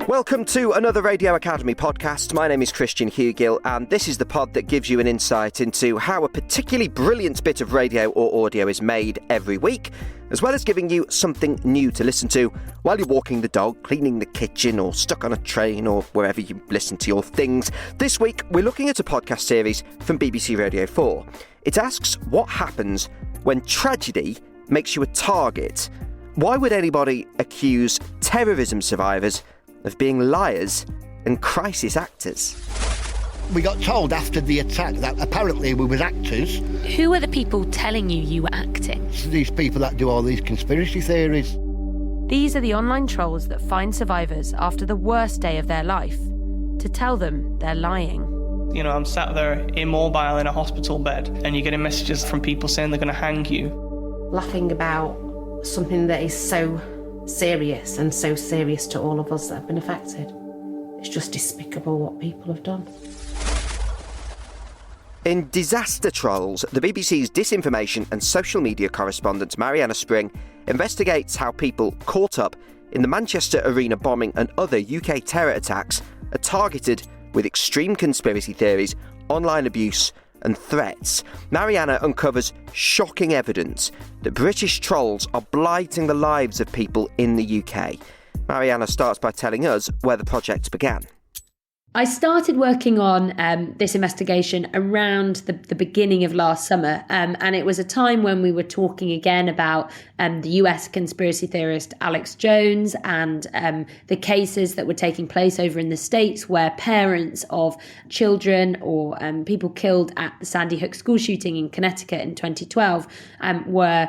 Welcome to another Radio Academy podcast. My name is Christian Hugill, and this is the pod that gives you an insight into how a particularly brilliant bit of radio or audio is made every week, as well as giving you something new to listen to while you're walking the dog, cleaning the kitchen, or stuck on a train, or wherever you listen to your things. This week, we're looking at a podcast series from BBC Radio 4. It asks what happens when tragedy makes you a target. Why would anybody accuse terrorism survivors of being liars and crisis actors? We got told after the attack that apparently we were actors. Who are the people telling you were acting? These people that do all these conspiracy theories. These are the online trolls that find survivors after the worst day of their life to tell them they're lying. You know, I'm sat there immobile in a hospital bed and you're getting messages from people saying they're going to hang you. Laughing about something that is so serious and so serious to all of us that have been affected. It's just despicable what people have done. In Disaster Trolls, the BBC's disinformation and social media correspondent Marianna investigates how people caught up in the Manchester Arena bombing and other UK terror attacks are targeted with extreme conspiracy theories, online abuse and threats. Marianna uncovers shocking evidence that British trolls are blighting the lives of people in the UK. Marianna starts by telling us where the project began. I started working on this investigation around the beginning of last summer, and it was a time when we were talking again about the US conspiracy theorist Alex Jones and the cases that were taking place over in the States where parents of children or people killed at the Sandy Hook school shooting in Connecticut in 2012 were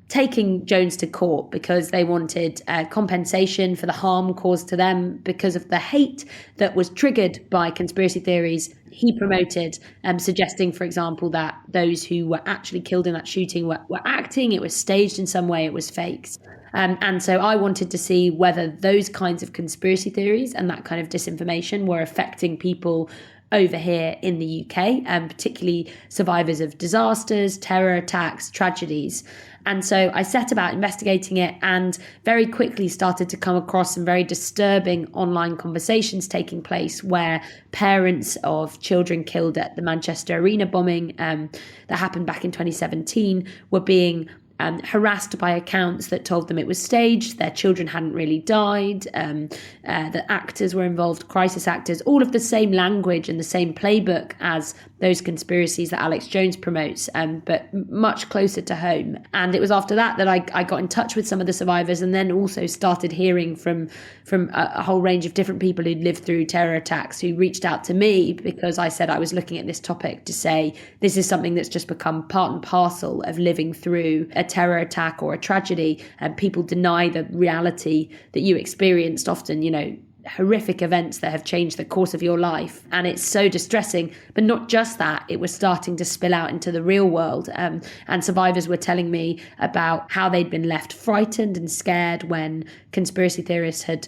taking Jones to court because they wanted compensation for the harm caused to them because of the hate that was triggered by conspiracy theories he promoted, suggesting, for example, that those who were actually killed in that shooting were acting, it was staged in some way, it was fakes. And so I wanted to see whether those kinds of conspiracy theories and that kind of disinformation were affecting people over here in the UK, particularly survivors of disasters, terror attacks, tragedies. And so I set about investigating it and very quickly started to come across some very disturbing online conversations taking place where parents of children killed at the Manchester Arena bombing that happened back in 2017 were being harassed by accounts that told them it was staged, their children hadn't really died, that actors were involved, crisis actors, all of the same language and the same playbook as those conspiracies that Alex Jones promotes, but much closer to home. And it was after that I got in touch with some of the survivors and then also started hearing from a whole range of different people who'd lived through terror attacks who reached out to me because I said I was looking at this topic to say this is something that's just become part and parcel of living through a terror attack or a tragedy, and people deny the reality that you experienced, often, horrific events that have changed the course of your life. And it's so distressing. But not just that, it was starting to spill out into the real world. And survivors were telling me about how they'd been left frightened and scared when conspiracy theorists had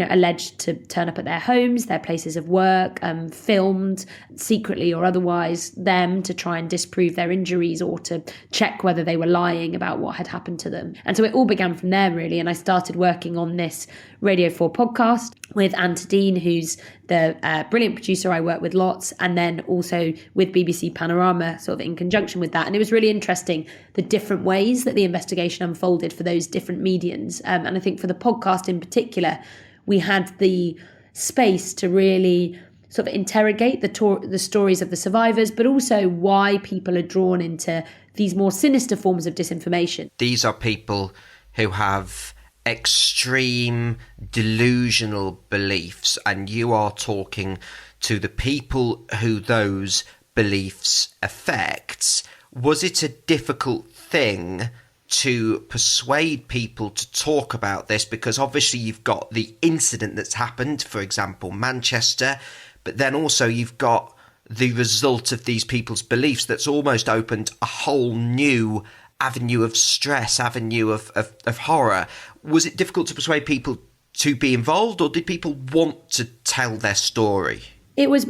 alleged to turn up at their homes, their places of work, filmed secretly or otherwise them to try and disprove their injuries or to check whether they were lying about what had happened to them. And so it all began from there, really. And I started working on this Radio 4 podcast with Anne Dean, who's the brilliant producer I work with lots, and then also with BBC Panorama, sort of in conjunction with that. And it was really interesting, the different ways that the investigation unfolded for those different mediums. And I think for the podcast in particular, we had the space to really sort of interrogate the stories of the survivors, but also why people are drawn into these more sinister forms of disinformation. These are people who have extreme delusional beliefs, and you are talking to the people who those beliefs affect. Was it a difficult thing to persuade people to talk about this? Because obviously you've got the incident that's happened, for example, Manchester, but then also you've got the result of these people's beliefs that's almost opened a whole new avenue of stress, avenue of horror. Was it difficult to persuade people to be involved, or did people want to tell their story? It was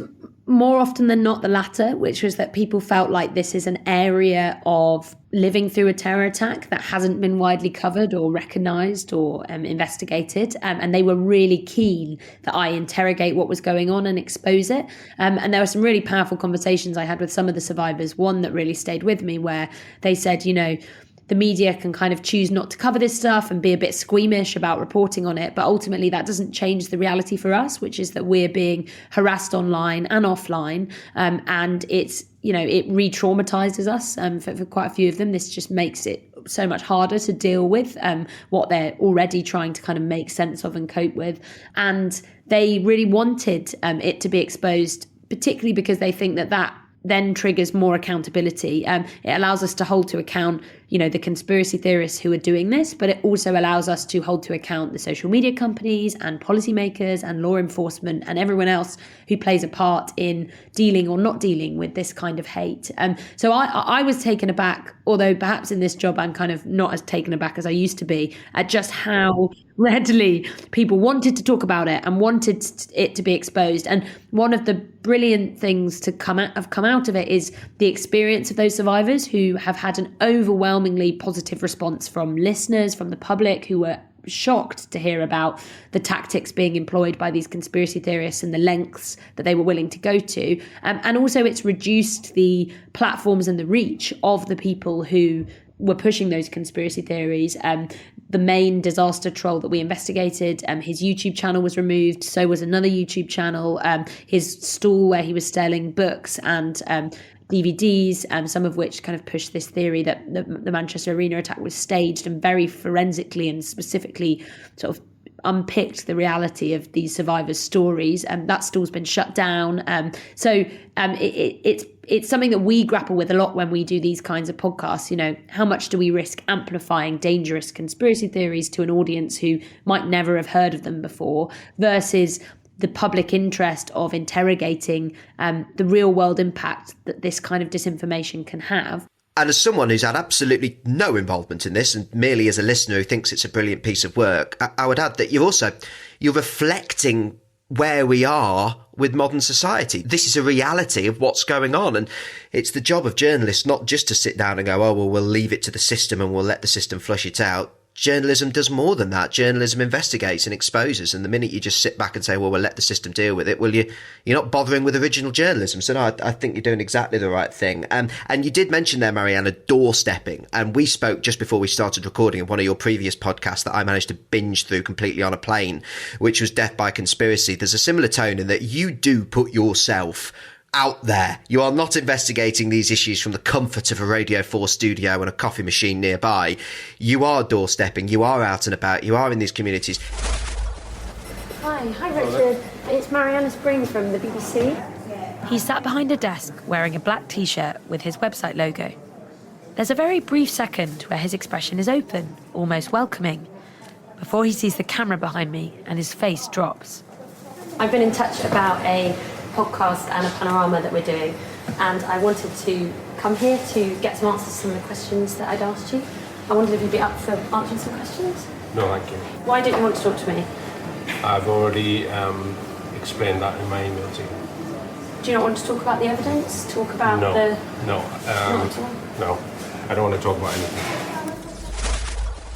more often than not the latter, which was that people felt like this is an area of living through a terror attack that hasn't been widely covered or recognised or investigated. And they were really keen that I interrogate what was going on and expose it. And there were some really powerful conversations I had with some of the survivors. One that really stayed with me, where they said, the media can kind of choose not to cover this stuff and be a bit squeamish about reporting on it. But ultimately, that doesn't change the reality for us, which is that we're being harassed online and offline. And it's, it re-traumatizes us for quite a few of them. This just makes it so much harder to deal with what they're already trying to kind of make sense of and cope with. And they really wanted it to be exposed, particularly because they think that then triggers more accountability. It allows us to hold to account, the conspiracy theorists who are doing this, but it also allows us to hold to account the social media companies and policymakers and law enforcement and everyone else who plays a part in dealing or not dealing with this kind of hate. So I was taken aback, although perhaps in this job I'm kind of not as taken aback as I used to be, at just how readily people wanted to talk about it and wanted it to be exposed. And one of the brilliant things to come out of it is the experience of those survivors who have had an overwhelmingly positive response from listeners, from the public, who were shocked to hear about the tactics being employed by these conspiracy theorists and the lengths that they were willing to go to. And also it's reduced the platforms and the reach of the people who were pushing those conspiracy theories. The main disaster troll that we investigated, his YouTube channel was removed. So was another YouTube channel. His stall where he was selling books and DVDs, some of which kind of pushed this theory that the Manchester Arena attack was staged and very forensically and specifically sort of unpicked the reality of these survivors' stories. That stall's been shut down. So it's something that we grapple with a lot when we do these kinds of podcasts. How much do we risk amplifying dangerous conspiracy theories to an audience who might never have heard of them before, versus the public interest of interrogating the real world impact that this kind of disinformation can have. And as someone who's had absolutely no involvement in this, and merely as a listener who thinks it's a brilliant piece of work, I would add that you're reflecting where we are with modern society. This is a reality of what's going on. And it's the job of journalists not just to sit down and go, we'll leave it to the system and we'll let the system flush it out. Journalism does more than that. Journalism investigates and exposes. And the minute you just sit back and say, we'll let the system deal with it, you're not bothering with original journalism. So no, I think you're doing exactly the right thing. And you did mention there, Marianna, doorstepping. And we spoke just before we started recording of one of your previous podcasts that I managed to binge through completely on a plane, which was Death by Conspiracy. There's a similar tone in that you do put yourself out there. You are not investigating these issues from the comfort of a Radio 4 studio and a coffee machine nearby. You are doorstepping, you are out and about, you are in these communities. Hi Richard. It's Marianna Spring from the BBC. He sat behind a desk wearing a black t-shirt with his website logo. There's a very brief second where his expression is open, almost welcoming, before he sees the camera behind me and his face drops. I've been in touch about a podcast and a panorama that we're doing, and I wanted to come here to get some answers to some of the questions that I'd asked you. I wondered if you'd be up for answering some questions. No, thank you. Why don't you want to talk to me? I've already explained that in my email to you. Do you not want to talk about the evidence? Talk about No, not at all? no, I don't want to talk about anything.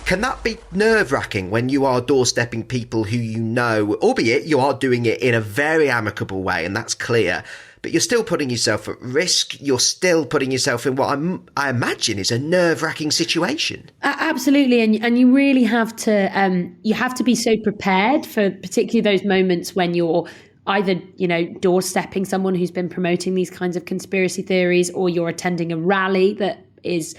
Can that be nerve-wracking when you are doorstepping people who you know, albeit you are doing it in a very amicable way, and that's clear, but you're still putting yourself at risk, you're still putting yourself in what I imagine is a nerve-wracking situation? Absolutely, and you really have to be so prepared for particularly those moments when you're either, doorstepping someone who's been promoting these kinds of conspiracy theories, or you're attending a rally that is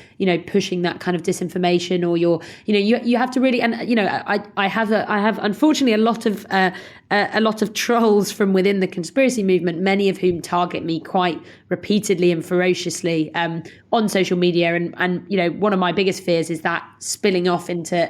pushing that kind of disinformation, or you have to really, and I have unfortunately a lot of trolls from within the conspiracy movement, many of whom target me quite repeatedly and ferociously on social media, and one of my biggest fears is that spilling off into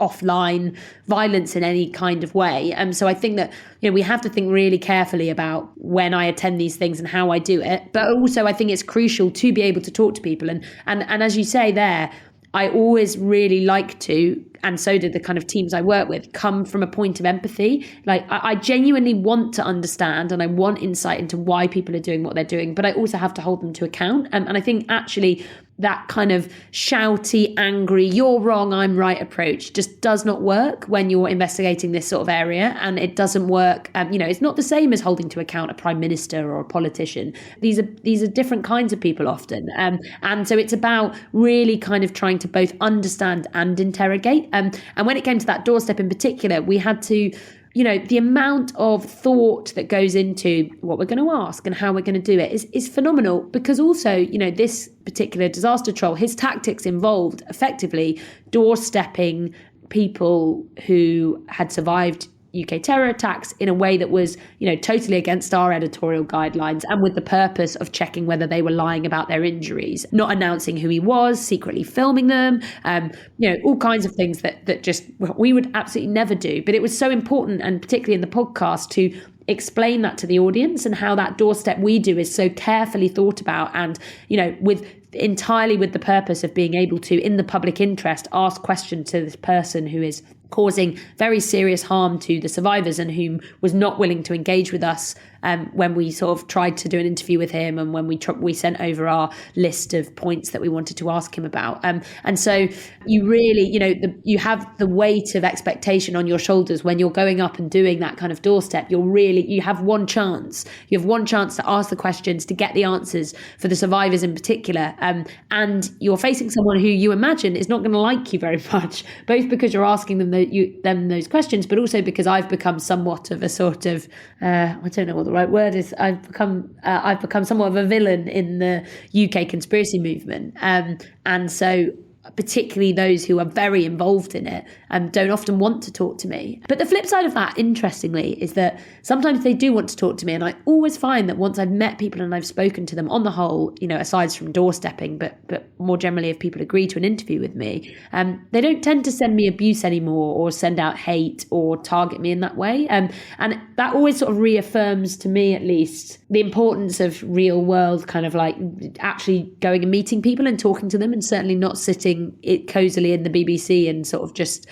offline violence in any kind of way. So I think that we have to think really carefully about when I attend these things and how I do it, but also I think it's crucial to be able to talk to people, and as you say there, I always really like to and so did the kind of teams I work with, come from a point of empathy. Like I genuinely want to understand and I want insight into why people are doing what they're doing, but I also have to hold them to account. And I think actually that kind of shouty, angry, you're wrong, I'm right approach just does not work when you're investigating this sort of area. And it doesn't work. It's not the same as holding to account a prime minister or a politician. These are different kinds of people often. And so it's about really kind of trying to both understand and interrogate. And when it came to that doorstep in particular, we had to, the amount of thought that goes into what we're going to ask and how we're going to do it is phenomenal, because also, this particular disaster troll, his tactics involved effectively doorstepping people who had survived UK terror attacks in a way that was, totally against our editorial guidelines, and with the purpose of checking whether they were lying about their injuries, not announcing who he was, secretly filming them, all kinds of things that just we would absolutely never do. But it was so important, and particularly in the podcast, to explain that to the audience and how that doorstep we do is so carefully thought about, and entirely with the purpose of being able to, in the public interest, ask questions to this person who is causing very serious harm to the survivors and whom was not willing to engage with us when we sort of tried to do an interview with him, and when we sent over our list of points that we wanted to ask him about. And so you really, you have the weight of expectation on your shoulders when you're going up and doing that kind of doorstep. You have one chance. You have one chance to ask the questions, to get the answers for the survivors in particular. And you're facing someone who you imagine is not going to like you very much, both because you're asking them those questions, but also because I've become somewhat of a sort of, I don't know what the right word is. I've become somewhat of a villain in the UK conspiracy movement. And so particularly those who are very involved in it don't often want to talk to me. But the flip side of that, interestingly, is that sometimes they do want to talk to me. And I always find that once I've met people and I've spoken to them, on the whole, aside from doorstepping, but more generally, if people agree to an interview with me, they don't tend to send me abuse anymore or send out hate or target me in that way. And that always sort of reaffirms to me, at least, the importance of real world kind of like actually going and meeting people and talking to them, and certainly not sitting it cozily in the BBC and sort of just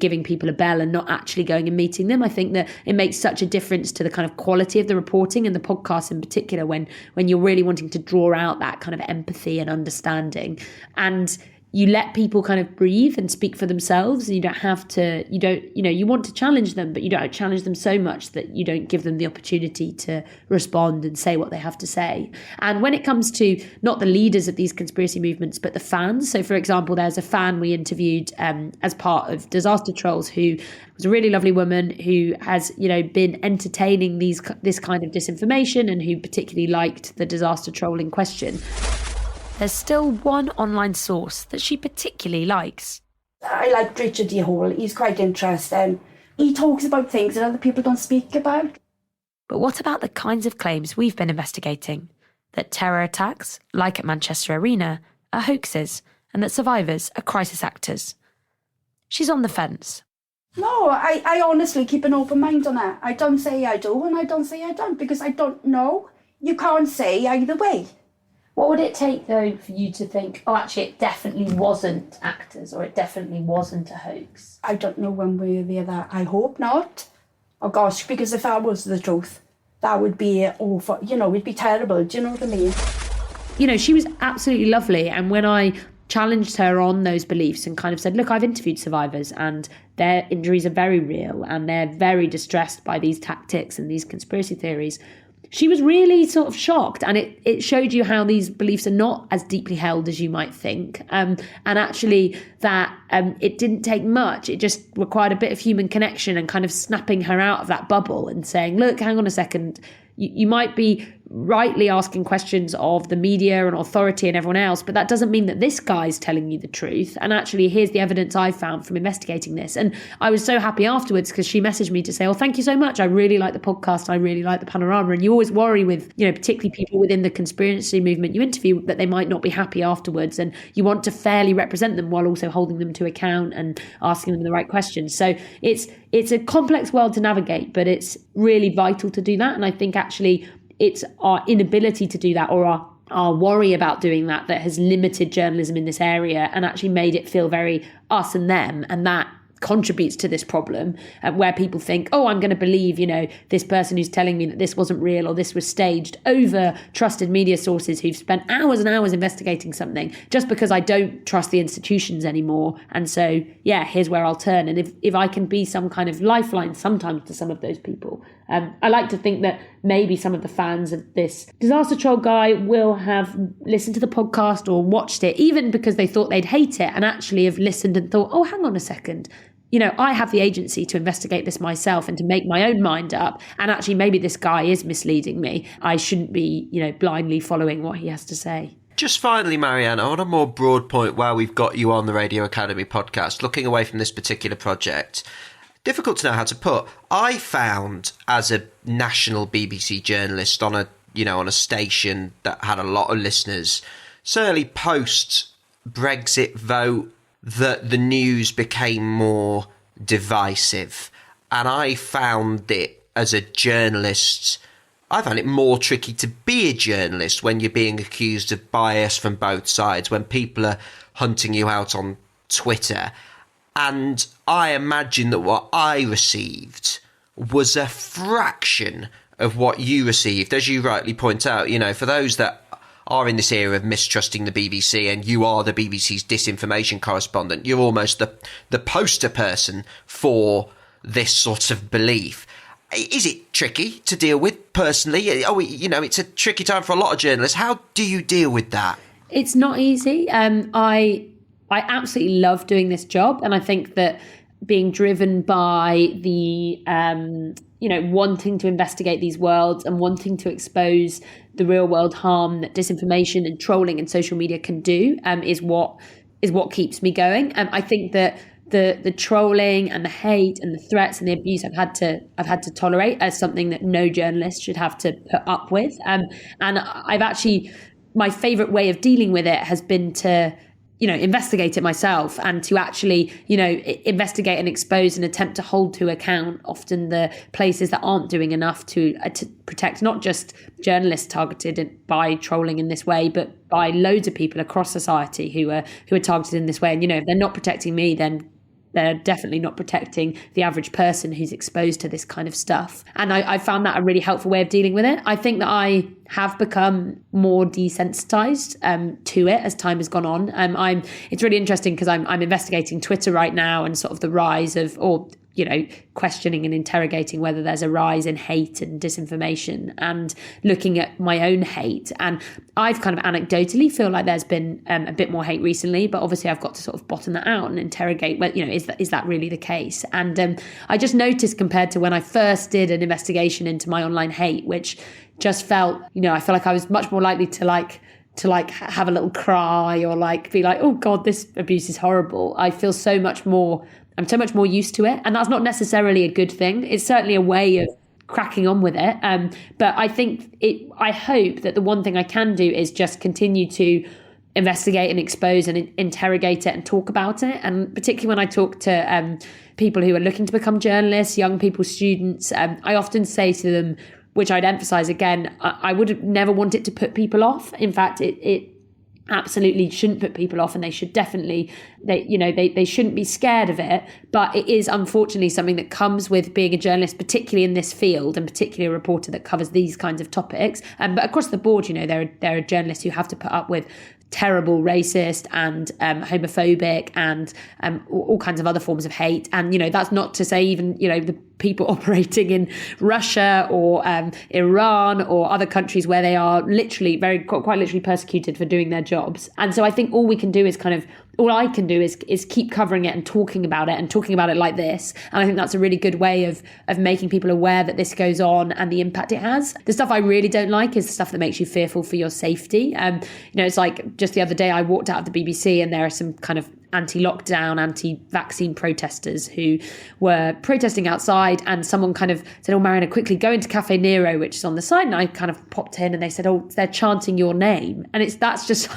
giving people a bell and not actually going and meeting them. I think that it makes such a difference to the kind of quality of the reporting, and the podcast in particular, when you're really wanting to draw out that kind of empathy and understanding, and you let people kind of breathe and speak for themselves, and you don't have to, you want to challenge them, but you don't challenge them so much that you don't give them the opportunity to respond and say what they have to say. And when it comes to not the leaders of these conspiracy movements, but the fans. So for example, there's a fan we interviewed as part of Disaster Trolls, who was a really lovely woman who has, been entertaining this kind of disinformation, and who particularly liked the disaster troll in question. There's still one online source that she particularly likes. I like Richard D. Hall. He's quite interesting. He talks about things that other people don't speak about. But what about the kinds of claims we've been investigating? That terror attacks, like at Manchester Arena, are hoaxes, and that survivors are crisis actors. She's on the fence. No, I honestly keep an open mind on that. I don't say I do, and I don't say I don't, because I don't know. You can't say either way. What would it take, though, for you to think, oh, actually, it definitely wasn't actors, or it definitely wasn't a hoax? I don't know one way or the other. I hope not. Oh, gosh, because if that was the truth, that would be awful. It'd be terrible. Do you know what I mean? She was absolutely lovely. And when I challenged her on those beliefs and kind of said, look, I've interviewed survivors and their injuries are very real and they're very distressed by these tactics and these conspiracy theories, she was really sort of shocked, and it showed you how these beliefs are not as deeply held as you might think, and actually that it didn't take much. It just required a bit of human connection and kind of snapping her out of that bubble and saying, look, hang on a second, you might be rightly asking questions of the media and authority and everyone else, but that doesn't mean that this guy's telling you the truth. And actually, here's the evidence I found from investigating this. And I was so happy afterwards because she messaged me to say, oh, thank you so much. I really like the podcast. I really like the panorama. And you always worry with, particularly people within the conspiracy movement you interview, that they might not be happy afterwards. And you want to fairly represent them while also holding them to account and asking them the right questions. So it's a complex world to navigate, but it's really vital to do that. And I think actually it's our inability to do that, or our our worry about doing that has limited journalism in this area and actually made it feel very us and them. And that contributes to this problem where people think, oh, I'm going to believe, this person who's telling me that this wasn't real or this was staged over trusted media sources who've spent hours and hours investigating something just because I don't trust the institutions anymore. And so, yeah, here's where I'll turn. And if I can be some kind of lifeline sometimes to some of those people, I like to think that maybe some of the fans of this disaster troll guy will have listened to the podcast or watched it, even because they thought they'd hate it and actually have listened and thought, oh, hang on a second. I have the agency to investigate this myself and to make my own mind up. And actually, maybe this guy is misleading me. I shouldn't be, blindly following what he has to say. Just finally, Marianna, on a more broad point, while we've got you on the Radio Academy podcast, looking away from this particular project, difficult to know how to put. I found, as a national BBC journalist on a station that had a lot of listeners, certainly post Brexit vote, that the news became more divisive. And I found it, as a journalist, I found it more tricky to be a journalist when you're being accused of bias from both sides, when people are hunting you out on Twitter. And I imagine that what I received was a fraction of what you received. As you rightly point out, for those that are in this era of mistrusting the BBC, and you are the BBC's disinformation correspondent, you're almost the poster person for this sort of belief. Is it tricky to deal with personally? It's a tricky time for a lot of journalists. How do you deal with that? It's not easy. I absolutely love doing this job, and I think that being driven by the wanting to investigate these worlds and wanting to expose the real world harm that disinformation and trolling and social media can do is what keeps me going. I think that the trolling and the hate and the threats and the abuse I've had to tolerate as something that no journalist should have to put up with. And I've actually, my favourite way of dealing with it has been to investigate it myself and to actually, investigate and expose and attempt to hold to account often the places that aren't doing enough to protect not just journalists targeted by trolling in this way, but by loads of people across society who are targeted in this way. And, if they're not protecting me, then they're definitely not protecting the average person who's exposed to this kind of stuff. And I found that a really helpful way of dealing with it. I think that I have become more desensitized to it as time has gone on. It's really interesting because I'm investigating Twitter right now and sort of the rise of, questioning and interrogating whether there's a rise in hate and disinformation and looking at my own hate. And I've kind of anecdotally feel like there's been a bit more hate recently, but obviously I've got to sort of bottom that out and interrogate, is that really the case? And I just noticed compared to when I first did an investigation into my online hate, which just felt, I feel like I was much more likely to have a little cry or be like, oh God, this abuse is horrible. I'm so much more used to it. And that's not necessarily a good thing. It's certainly a way of cracking on with it. But I hope that the one thing I can do is just continue to investigate and expose and interrogate it and talk about it. And particularly when I talk to people who are looking to become journalists, young people, students, I often say to them, which I'd emphasize again, I would never want it to put people off. In fact, it absolutely shouldn't put people off, and they should definitely, they shouldn't be scared of it. But it is unfortunately something that comes with being a journalist, particularly in this field, and particularly a reporter that covers these kinds of topics. But across the board, there are journalists who have to put up with terrible racist and homophobic and all kinds of other forms of hate. And, that's not to say even, the people operating in Russia or Iran or other countries where they are literally quite literally persecuted for doing their jobs. And so I think all I can do is keep covering it and talking about it like this. And I think that's a really good way of making people aware that this goes on and the impact it has. The stuff I really don't like is the stuff that makes you fearful for your safety. It's like just the other day I walked out of the BBC and there are some kind of anti-lockdown, anti-vaccine protesters who were protesting outside, and someone kind of said, oh, Marianna, quickly go into Cafe Nero, which is on the side. And I kind of popped in and they said, oh, they're chanting your name. And that's just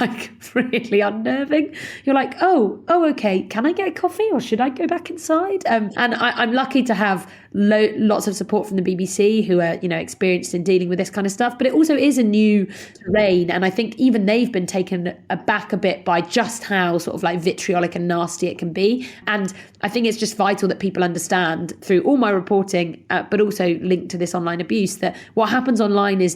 really unnerving. You're like, oh, okay, can I get a coffee or should I go back inside? And I'm lucky to have lots of support from the BBC, who are, experienced in dealing with this kind of stuff. But it also is a new terrain. And I think even they've been taken aback a bit by just how sort of like vitriolic and nasty it can be. And I think it's just vital that people understand through all my reporting, but also linked to this online abuse, that what happens online is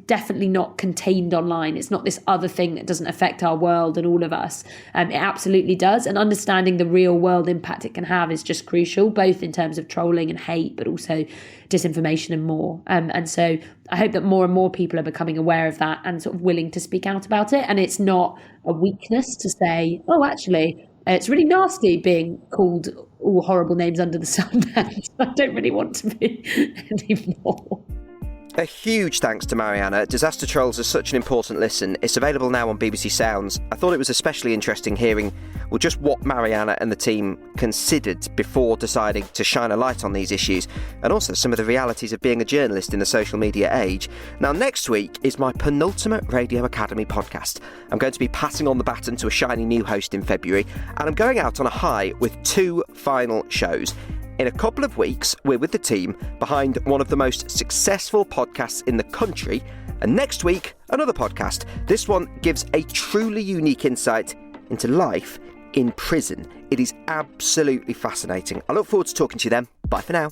definitely not contained online. It's not this other thing that doesn't affect our world and all of us. It absolutely does. And understanding the real world impact it can have is just crucial, both in terms of trolling and hate, but also disinformation and more. And so I hope that more and more people are becoming aware of that and sort of willing to speak out about it. And it's not a weakness to say, oh, actually, it's really nasty being called all horrible names under the sun. I don't really want to be anymore. A huge thanks to Marianna. Disaster Trolls is such an important listen. It's available now on BBC Sounds. I thought it was especially interesting hearing, just what Marianna and the team considered before deciding to shine a light on these issues, and also some of the realities of being a journalist in the social media age. Now, next week is my penultimate Radio Academy podcast. I'm going to be passing on the baton to a shiny new host in February, and I'm going out on a high with 2 final shows. In a couple of weeks, we're with the team behind one of the most successful podcasts in the country. And next week, another podcast. This one gives a truly unique insight into life in prison. It is absolutely fascinating. I look forward to talking to you then. Bye for now.